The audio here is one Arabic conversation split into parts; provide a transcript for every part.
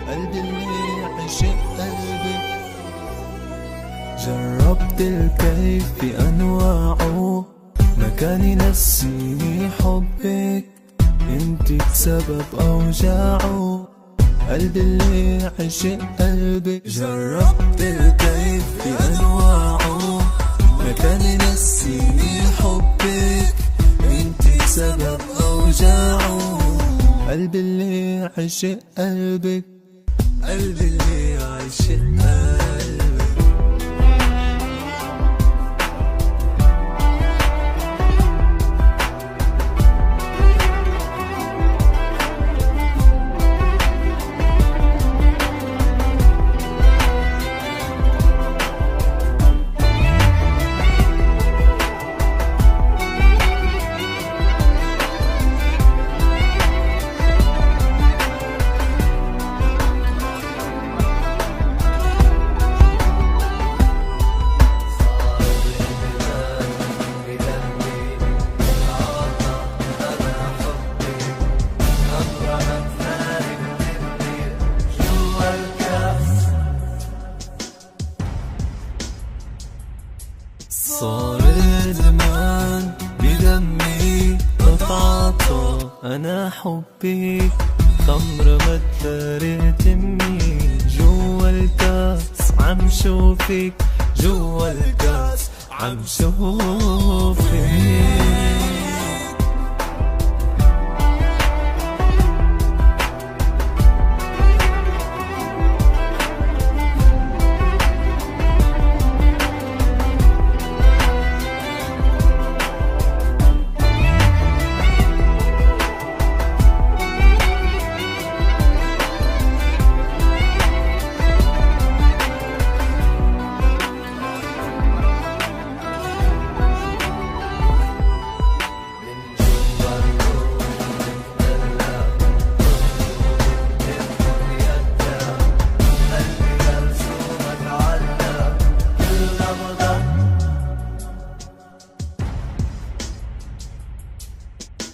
قلبي اللي عشق قلبي. جربت الكيف بأنواعه، ما كان ينسيني حبك، انتي بسبب أوجاعه. قلبي اللي عشق قلبك. جربت الكيف بأنواعه، ما كان ينسيني حبك، انتي بسبب أوجاعه. قلبي اللي عشق قلبك. قلبي اللي عشق قلبك. صار الزمان بدمي اتعاطى، انا حبك خمر مدار تمي. جوا الكاس عم شوفك، جوا الكاس عم شوفك.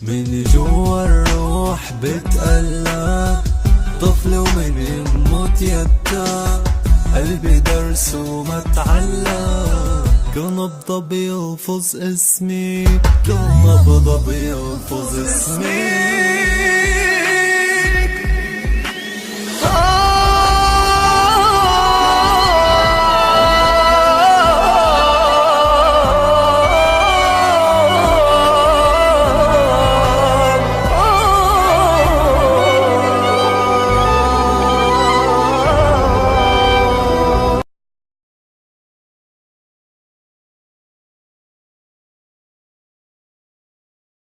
من جوا الروح بتقلق طفل ومن يموت يبكى. قلبي درسه ما تعلق، كل نبضة بيلفظ اسمي، كل نبضة بيلفظ اسمي.